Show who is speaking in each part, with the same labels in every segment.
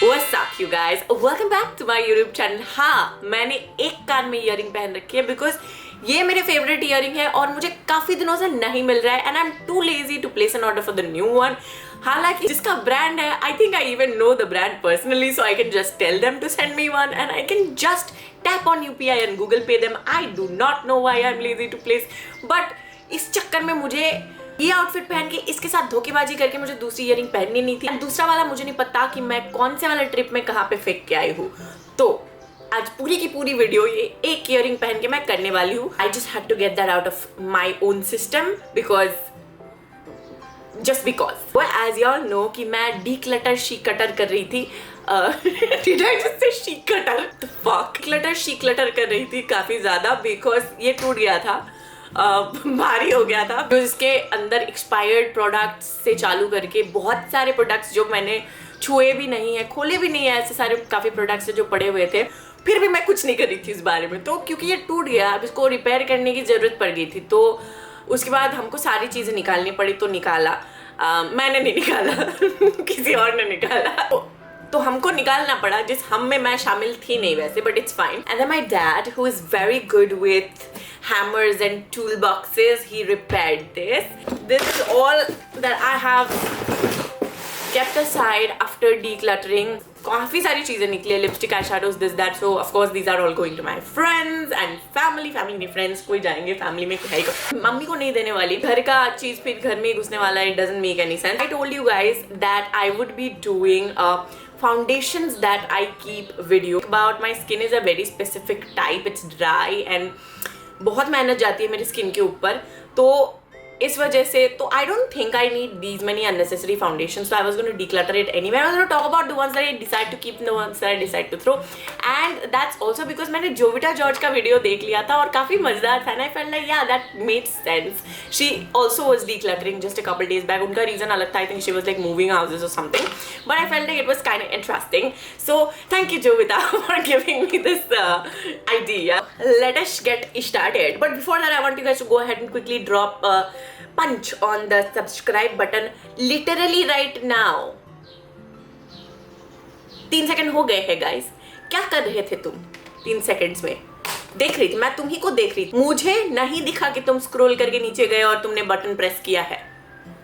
Speaker 1: What's up you guys? Welcome back to my YouTube channel. हाँ, मैंने एक कान में ईयरिंग पहन रखी है बिकॉज ये मेरे फेवरेट ईयरिंग है और मुझे काफी दिनों से नहीं मिल रहा है and I am too lazy to place an order for the new one. हालांकि जिसका ब्रांड है, I think I even know the brand personally, so I can just tell them to send me one and I can just tap on UPI and Google Pay them. I do not know why I am lazy to place, but इस चक्कर में मुझे ये outfit पहन के इसके साथ धोखेबाजी करके मुझे दूसरी ईयरिंग पहननी नहीं थी. दूसरा वाला मुझे नहीं पता कि मैं कौन से वाला ट्रिप में कहाँ पे फेंक के आई हूँ. तो आज पूरी की पूरी वीडियो ये एक ईयरिंग पहन के मैं करने वाली हूँ. I just had to get that out of my own system because just because. As you all know कि मैं डीक्लटर शीक्लटर कर रही थी. Did I just say शीक्लटर? The fuck? क्लटर शीक्लटर कर रही थी काफी ज्यादा बिकॉज ये टूट गया था, भारी हो गया था. तो इसके अंदर एक्सपायर्ड प्रोडक्ट्स से चालू करके बहुत सारे प्रोडक्ट्स जो मैंने छुए भी नहीं है, खोले भी नहीं है, ऐसे सारे काफ़ी प्रोडक्ट्स जो पड़े हुए थे. फिर भी मैं कुछ नहीं कर रही थी इस बारे में. तो क्योंकि ये टूट गया, अब इसको रिपेयर करने की ज़रूरत पड़ गई थी. तो उसके बाद हमको सारी चीज़ें निकालनी पड़ी. तो निकाला, मैंने नहीं निकाला किसी और ने निकाला. तो हमको निकालना पड़ा, जिस हम में मैं शामिल थी नहीं वैसे, but it's fine. And then my dad who is very good with hammers and toolboxes, he repaired this. This is all that I have kept aside after decluttering. काफी सारी चीजें निकली है, lipstick, eye shadows, this that. So of course these are all going to my friends and family. Family नहीं, friends कोई जाएंगे, family में है ही. मम्मी को नहीं देने वाली. घर का चीज फिर घर में ही घुसने वाला है. It doesn't make any sense. I told you guys that I would be doing foundations that I keep video. About my skin is a very specific type. It's dry and बहुत मेहनत जाती है मेरी स्किन के ऊपर. तो इस वजह से तो I don't think I need these many unnecessary foundations. So I was going to declutter it anyway. I was going to talk about the ones that I decide to keep and the ones that I decide to throw. And that's also because मैंने जोविटा George का video देख लिया था और काफ़ी मज़ेदार था. And I felt like yeah, that made sense. She also was decluttering just a couple days back. उनका reason अलग था. I think she was like moving houses or something. But I felt like it was kind of interesting. So thank you Jovita for giving me this idea. Let us get started. But before that, I want you guys to go ahead and quickly drop punch on the subscribe button literally right now. 3 second हो गए हैं guys. क्या कर रहे थे तुम 3 seconds में? देख रही थी मैं, तुम ही को देख रही थी. मुझे नहीं दिखा कि तुम स्क्रॉल करके नीचे गए और तुमने बटन प्रेस किया है.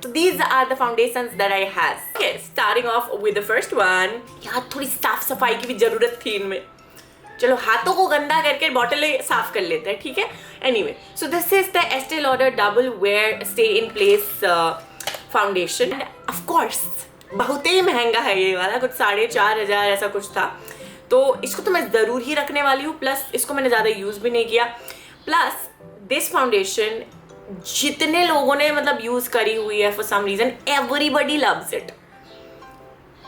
Speaker 1: So these are the foundations that I have. Okay, starting off with the first one. यार थोड़ी साफ सफाई की भी जरूरत थी इनमें. चलो हाथों को गंदा करके बॉटल साफ कर लेते हैं, ठीक है. Anyway, so this is the Estee Lauder double wear stay in place foundation. Of course बहुत ही महंगा है ये वाला, कुछ 4,500 ऐसा कुछ था. तो इसको तो मैं ज़रूर ही रखने वाली हूँ. प्लस इसको मैंने ज़्यादा यूज़ भी नहीं किया. प्लस दिस फाउंडेशन जितने लोगों ने मतलब यूज़ करी हुई है for some reason, everybody loves it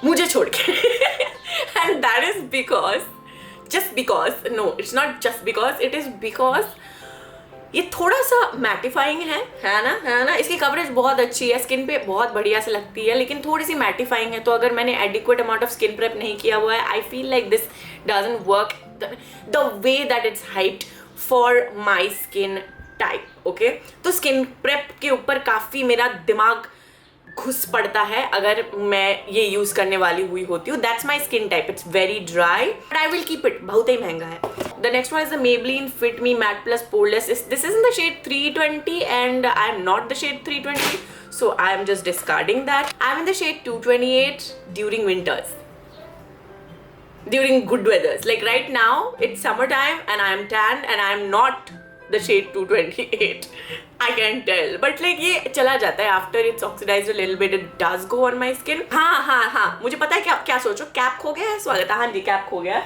Speaker 1: मुझे छोड़ के. And that is because just because, no, it's not just because, it is because ये थोड़ा सा मैटिफाइंग है ना. इसकी कवरेज बहुत अच्छी है, स्किन पे बहुत बढ़िया से लगती है, लेकिन थोड़ी सी मैटिफाइंग है. तो अगर मैंने adequate amount of skin prep नहीं किया हुआ है, I feel like this doesn't work the way that it's hyped for my skin type. Okay, तो स्किन प्रेप के ऊपर काफ़ी मेरा दिमाग घुस पड़ता है अगर मैं ये यूज करने वाली हुई होती हूँ. That's my skin type. It's very dry but I will keep it. बहुत ही महंगा है. The next one is the Maybelline Fit Me Matte Plus Poreless. This is in the shade 320 and I am not the shade 320, so I am just discarding that. I am in the shade 228 during winters, during good weathers. Like right now it's summertime and I am tan and I am not the shade 228. I can tell, but like ये चला जाता है after it's oxidized a little bit. It does go on my skin. हाँ मुझे पता है क्या सोचो. कैप खो गया है. स्वागत है. हाँ जी, कैप खो गया.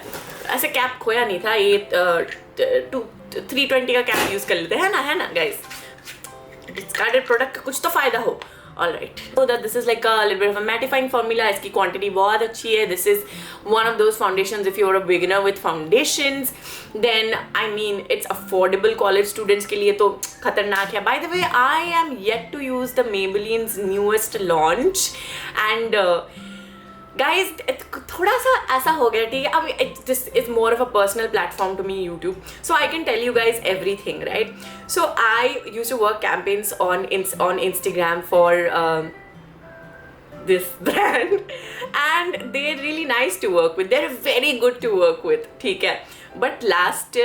Speaker 1: ऐसे कैप खोया नहीं था. ये 320 का कैप यूज कर लेते हैं, है ना गाइस. डिस्कार्डेड प्रोडक्ट का कुछ तो फायदा हो. Alright, so that this is like a little bit of a mattifying formula. इसकी quantity बहुत अच्छी है. This is one of those foundations if you're a beginner with foundations, then I mean it's affordable. College students के लिए तो खतरनाक है. By the way, I am yet to use the Maybelline's newest launch and guys, थोड़ा सा ऐसा हो गया, ठीक है. अब this is more of a personal platform to me, YouTube, so I can tell you guys everything, right? So I used to work campaigns on Instagram for this brand and they're really nice to work with, they're very good to work with, ठीक है. But last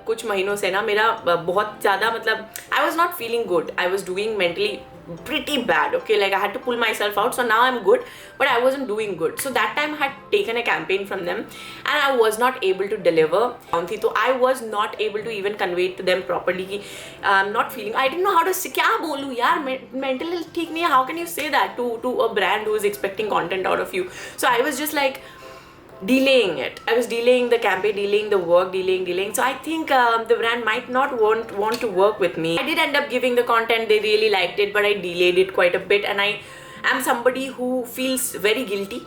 Speaker 1: कुछ महीनों से ना मेरा बहुत ज़्यादा मतलब I was not feeling good, I was doing mentally pretty bad, okay, like I had to pull myself out. So now I'm good, but I wasn't doing good. So that time I had taken a campaign from them and I was not able to deliver. So I was not able to even convey to them properly कि I'm not feeling, I didn't know how to say, क्या बोलूँ यार, mental health ठीक नहीं है, how can you say that to a brand who is expecting content out of you. So I was just like delaying it. I was delaying the campaign, delaying the work, delaying. So I think the brand might not want to work with me. I did end up giving the content, they really liked it, but I delayed it quite a bit, and I am somebody who feels very guilty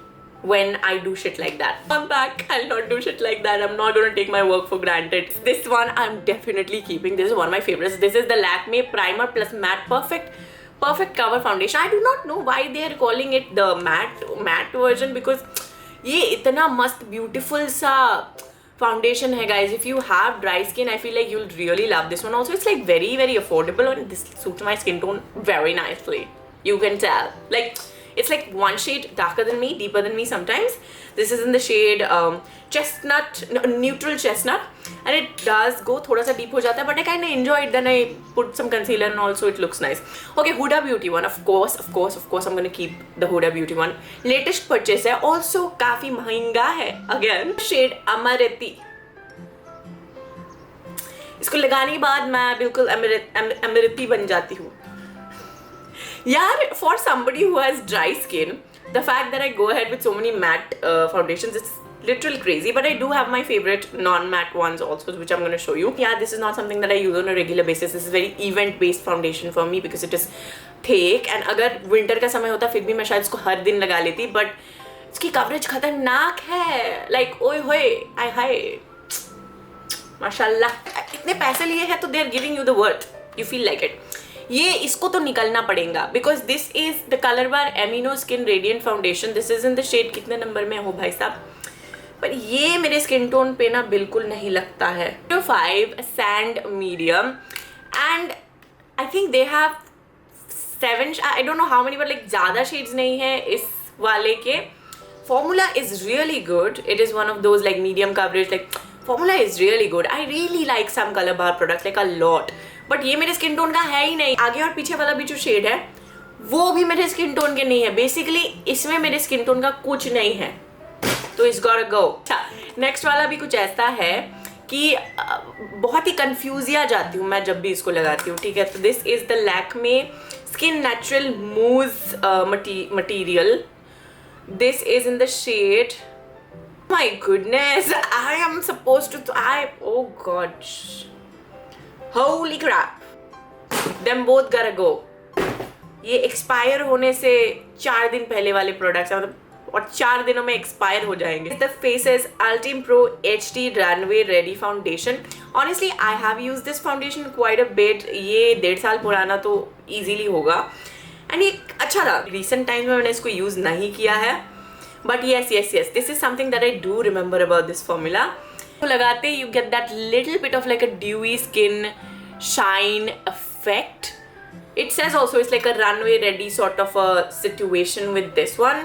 Speaker 1: when I do shit like that. I'm back, I'll not do shit like that. I'm not gonna take my work for granted. This one I'm definitely keeping. This is one of my favorites. This is the Lakme Primer Plus Matte Perfect Cover Foundation. I do not know why they are calling it the matte version, because ये इतना मस्त beautiful सा foundation है guys. If you have dry skin I feel like you will really love this one also. It's like very affordable and this suits my skin tone very nicely. You can tell, like it's like one shade darker than me, deeper than me sometimes. This is in the shade neutral chestnut, and it does go thoda sa deep ho jata hai, but I kind of enjoy it. Then I put some concealer and also it looks nice. Okay, Huda Beauty one, of course I'm gonna keep the Huda Beauty one. Latest purchase hai, also काफी महंगा है. Again shade Amareti. इसको लगाने के बाद मैं बिल्कुल अमृति बन जाती हूँ यार. For somebody who has dry skin, the fact that I go ahead with so many matte foundations is literally crazy. But I do have my favorite non-matte ones also, which I'm going to show you. Yeah, this is not something that I use on a regular basis. This is very event-based foundation for me because it is thick. And अगर winter का समय होता फिर भी मैं शायद इसको हर दिन लगा लेती. But इसकी coverage खतरनाक है. Like ओए होए आय हाय माशाल्लाह, इतने पैसे लिए हैं तो they are giving you the worth. You feel like it. ये इसको तो निकलना पड़ेगा because this is the Colorbar एमिनो skin radiant foundation. This is in the shade कितने नंबर में हो भाई साहब, पर ये मेरे स्किन टोन पे ना बिल्कुल नहीं लगता है. 5 sand medium and I think they have 7, I don't know how many, but like ज़्यादा शेड्स नहीं है इस वाले के. Formula is really good. It is one of those like medium coverage, like formula is really good. I really like some Colorbar product like a lot, but ये मेरे skin tone का है ही नहीं. आगे और पीछे वाला भी जो शेड है वो भी मेरे स्किन टोन के नहीं है. बेसिकली इसमें मेरे स्किन टोन का कुछ नहीं है, तो इट्स गॉट गो. अच्छा, नेक्स्ट वाला भी कुछ ऐसा है कि बहुत ही कंफ्यूजिया जाती हूँ मैं जब भी इसको लगाती हूँ. ठीक है, तो this is the Lakme skin natural mousse material. This is in the shade, my goodness, I am suppose to, oh god, holy crap, them both gotta go. ये एक्सपायर होने से 4 दिन पहले वाले प्रोडक्ट्स हैं, मतलब और 4 दिनों में एक्सपायर हो जाएंगे. The Faces Ultime pro HD runway ready foundation. Honestly I have use this foundation quite a bit. ये 1.5 साल पुराना तो ईजिली होगा एंड ये अच्छा था. रिसेंट टाइम्स में मैंने इसको यूज नहीं किया है, but yes, this is something that I do remember about this formula. लगाते you get that little bit of like a dewy skin shine effect. It says also it's like a runway ready sort of a situation with this one,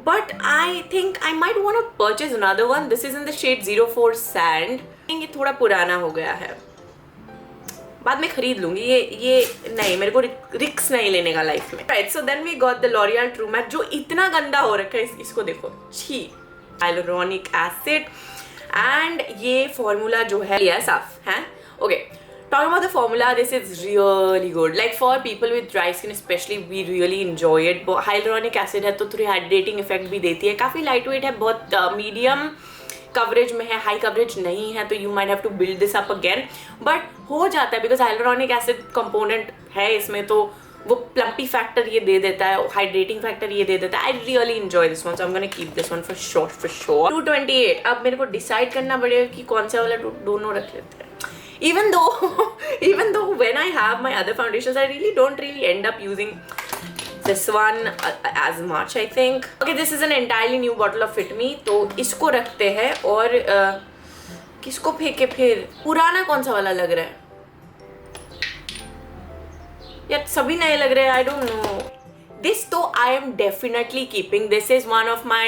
Speaker 1: but I think I might want to purchase another one. This is in the shade 04 Sand. ये थोड़ा पुराना हो गया है, बाद में खरीद लूंगी. ये नहीं, मेरे को रिक्स नहीं लेने का लाइफ में. Right, so then we got the L'Oreal True Matte, जो इतना गंदा हो रखा है. इसको देखो, छी, हाइलुरोनिक एसिड. एंड ये फॉर्मूला जो है लिया साफ है. Okay, talking about the formula, this is really good. Like for people with dry skin especially, we really enjoy it. Hyaluronic acid है तो थोड़ी हाइड्रेटिंग इफेक्ट भी देती है. काफ़ी लाइट वेट है, बहुत मीडियम कवरेज में है, हाई कवरेज नहीं है, तो you might have to build this up again. But हो जाता है बिकॉज हाइलुरोनिक एसिड कंपोनेंट है इसमें, तो वो प्लम्पी फैक्टर ये दे देता है, हाइड्रेटिंग फैक्टर ये दे देता है. I really enjoy this one, so I am gonna keep this one for sure. 228. अब मेरे को डिसाइड करना पड़ेगा कि कौन सा वाला दोनों रख लेते हैं. Even though when I have my other foundations, I don't really end up using this one as much, I think. Okay, this is an entirely new bottle of Fit Me. तो इसको रखते हैं और किसको फेंके फिर. पुराना कौन सा वाला लग रहा है यार, सभी नए लग रहे हैं. I don't know. this though I am definitely keeping. This is one of my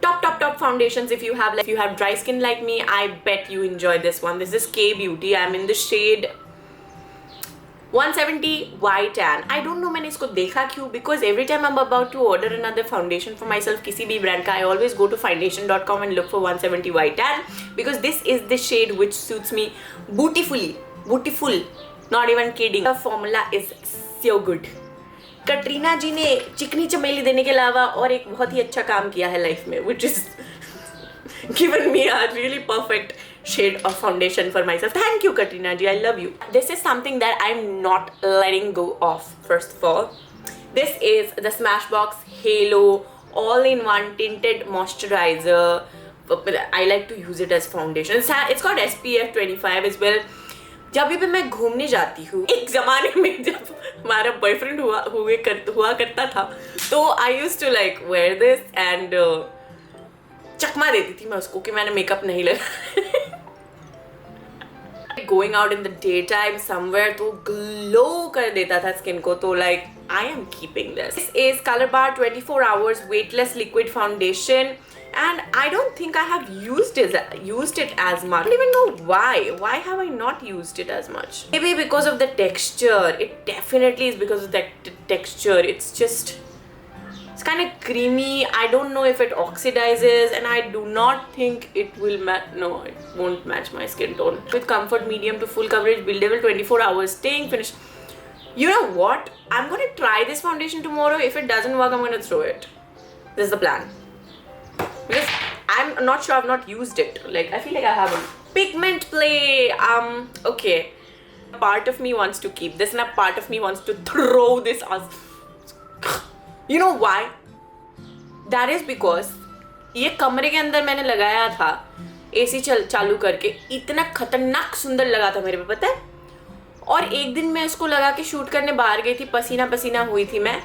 Speaker 1: top foundations. If you have dry skin like me, I bet you enjoy this one. This is K Beauty. I'm in the shade 170 white tan. I don't know मैंने इसको देखा क्यों, because every time I'm about to order another foundation for myself किसी भी brand का, I always go to foundation.com and look for 170 white tan, because this is the shade which suits me beautiful, not even kidding. The formula is so good. Katrina जी ने चिकनी चमेली देने के अलावा और एक बहुत ही अच्छा काम किया है लाइफ में, which is given me a really perfect shade of foundation for myself. Thank you, Katrina ji. I love you. This is something that I'm not letting go of. First of all, this is the Smashbox Halo all-in-one tinted moisturizer. I like to use it as foundation. It's got SPF 25 as well. जब भी मैं घूमने जाती हूँ, एक ज़माने में जब हमारा बॉयफ्रेंड हुआ करता था, तो I used to like wear this and चकमा देती थी मैं उसको कि मैंने मेकअप नहीं लगा. Going out in the daytime somewhere तो glow कर देता था स्किन को, तो like I am keeping this. This is Color Bar 24 hours weightless liquid foundation, and I don't think I have used it as much. I don't even know why. Why have I not used it as much? Maybe because of the texture. It definitely is because of the texture. It's kind of creamy. I don't know if it oxidizes, and I do not think it will no, it won't match my skin tone. With comfort medium to full coverage, buildable 24 hours, staying finished. You know what? I'm gonna try this foundation tomorrow. If it doesn't work, I'm gonna throw it. This is the plan. Because I'm not sure, I've not used it. Like, I feel like I haven't. Pigment play. Okay. A part of me wants to keep this, and a part of me wants to throw this as. You know why? That is because ये कमरे के अंदर मैंने लगाया था AC चालू करके, इतना खतरनाक सुंदर लगा था मेरे पे, पता है. और एक दिन मैं इसको लगा के शूट करने बाहर गई थी, पसीना पसीना हुई थी मैं,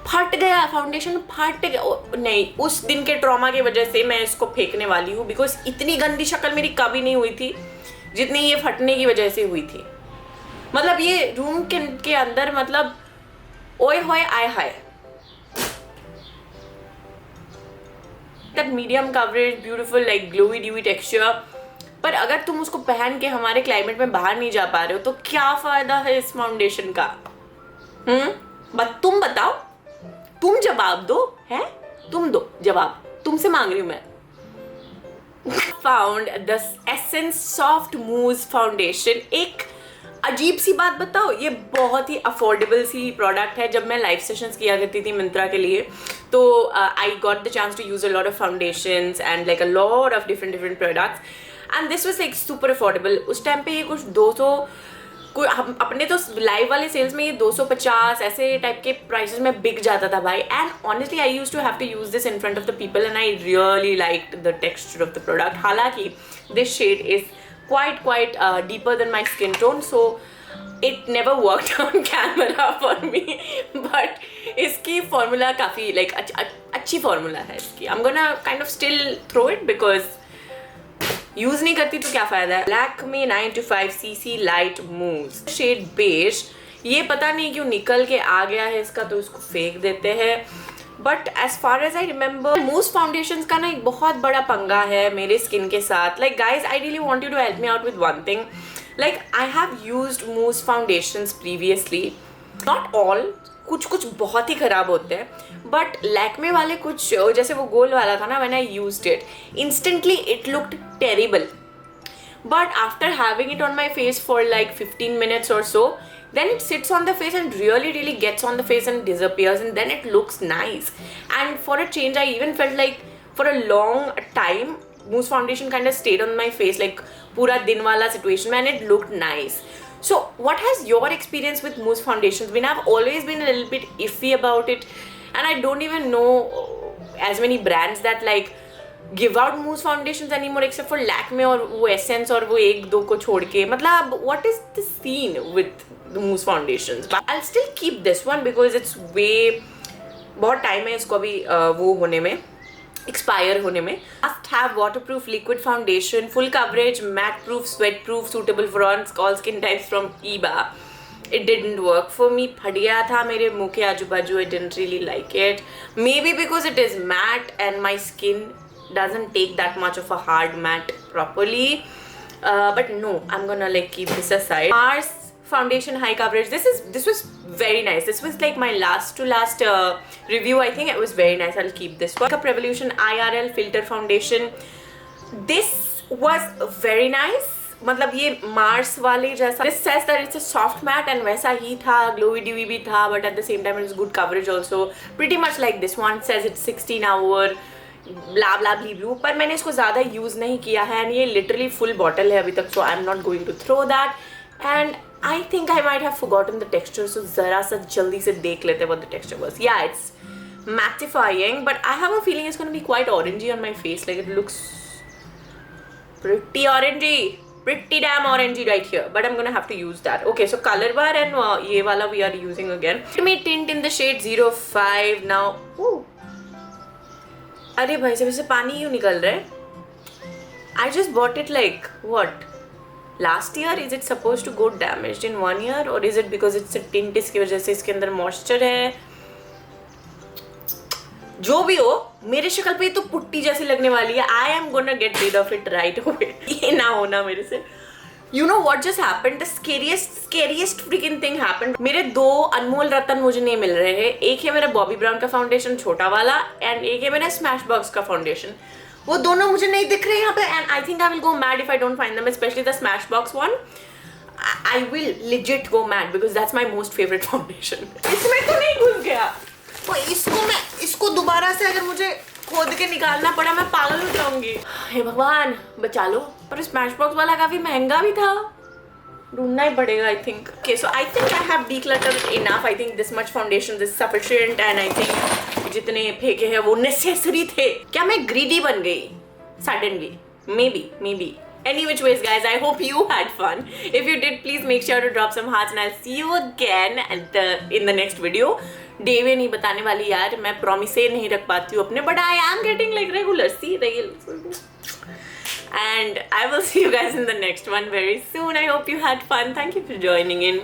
Speaker 1: फट गया फाउंडेशन, फट गया. नहीं, उस दिन के ट्रॉमा की वजह से मैं इसको फेंकने वाली हूँ, बिकॉज इतनी गंदी शक्ल मेरी कभी नहीं हुई थी जितनी ये फटने की वजह से हुई थी. मतलब ये रूम के अंदर, मतलब ओए होए आए हाय. That medium coverage, beautiful like glowy dewy texture. पर अगर तुम उसको पहन के हमारे क्लाइमेट में बाहर नहीं जा पा रहे हो, तो क्या फायदा है इस फाउंडेशन का? तुम बताओ, तुम जवाब दो. है, तुम दो जवाब, तुमसे मांग रही हूँ मैं. Found the Essence Soft Mousse Foundation. एक अजीब सी बात बताओ, ये बहुत ही अफोर्डेबल सी प्रोडक्ट है. जब मैं लाइव सेशंस किया करती थी मिंत्रा के लिए, तो I got the chance to use a lot of foundations and like a lot of different products, and this was like super affordable. उस टाइम पे ये कुछ 200, हम अपने तो लाइव वाले सेल्स में ये 250 ऐसे टाइप के प्राइसेस में बिक जाता था भाई. And honestly I used to have to use this in front of the people, and I really liked the texture of the product. हालांकि this shade is quite deeper than my skin tone, so it never worked on camera for me, but इसकी formula काफ़ी like अच्छी formula है इसकी. I'm gonna kind of still throw it because use नहीं करती तो क्या फ़ायदा है. Lakme 925cc Light Mousse shade beige. ये पता नहीं क्यों निकल के आ गया है इसका, तो इसको फेंक देते हैं. But as far as I remember, mousse foundations का ना एक बहुत बड़ा पंगा है मेरे स्किन के साथ. Like guys, I really want you to help me out with one thing. Like I have used mousse foundations previously, not all, कुछ बहुत ही ख़राब होते हैं, बट लैक्मे वाले कुछ, जैसे वो गोल वाला था ना, when I used it, instantly it looked terrible. But after having it on my face for like 15 minutes or so, then it sits on the face and really gets on the face and disappears, and then it looks nice. And for a change, I even felt like for a long time mousse foundation kind of stayed on my face, like pura din wala situation, and it looked nice. So what has your experience with mousse foundations been? I've always been a little bit iffy about it, and I don't even know as many brands that like give out mousse foundations anymore except for Lakme और वो Essence और वो एक दो को छोड़ के. मतलब what is the scene with the mousse foundations? But I'll still keep this one because it's way, बहुत टाइम है इसको अभी वो होने में, expire होने में. Must have waterproof liquid foundation, full coverage, matte proof, sweat proof, suitable for all skin types from Eba. It didn't work for me. फट गया था मेरे मुंह के आजू बाजू. I didn't really like it. Maybe because it is matte and my skin doesn't take that much of a hard matte properly. But no, I'm gonna like keep this aside. Mars foundation high coverage. This was very nice. This was like my last review. I think it was very nice. I'll keep this one. Makeup Revolution IRL filter foundation. This was very nice. मतलब ये Mars वाले जैसा. This says that it's a soft matte and वैसा ही था, glowy dewy भी था, but at the same time it was good coverage also. Pretty much like this one says it's 16 hour blah blah blah blue. पर मैंने इसको ज़्यादा use नहीं किया है and ये literally full bottle है अभी तक, so I'm not going to throw that. And I think I might have forgotten the texture, so ज़रा सा जल्दी से देख लेते हैं what the texture was. Yeah, it's mattifying, but I have a feeling it's going to be quite orangey on my face. Like it looks pretty orangey. Pretty damn orangey right here, but I'm gonna have to use that. Okay, so color bar and ये वाला we are using again. Me tint in the shade 05 now. Ooh. अरे भाई साहब इससे पानी क्यों निकल रहा है? I just bought it like what? Last year? Is it supposed to go damaged in 1 year, or is it because it's a tint इसकी वजह से इसके अंदर moisture है? जो भी हो, मेरे शक्ल पे तो पुट्टी जैसी लगने वाली है. I am gonna get rid of it right away. ये ना होना मेरे से. You know what just happened? The scariest freaking thing happened. मेरे 2 अनमोल रतन मुझे नहीं मिल रहे हैं. एक है मेरा बॉबी ब्राउन का फाउंडेशन छोटा वाला, एंड एक है मेरा स्मैशबॉक्स का फाउंडेशन. वो दोनों मुझे नहीं दिख रहे यहाँ पे, and I think I will go mad if I don't find them, especially the Smashbox one. I will legit go mad because that's my most favorite foundation. इसमें तो नहीं घुस गया. इसको दोबारा से अगर मुझे खोद के निकालना पड़ा मैं पागल हो जाऊंगी. हे भगवान बचा लो. पर स्मैशबॉक्स वाला काफी महंगा भी था, ढूंढना ही पड़ेगा I think. Okay so I think I have decluttered enough. I think this much foundation is sufficient, and I think जितने फेंके हैं वो नेसेसरी थे. क्या मैं ग्रीडी बन गई suddenly? Maybe. Any which ways guys, I hope you had fun. If you did, please make sure to drop some hearts and I'll see you again in the next video. डे वे नहीं बताने वाली यार, मैं promise नहीं रख पाती हूँ अपने, but I am getting like regular. See and I will see you guys in the next one very soon. I hope you had fun. Thank you for joining in.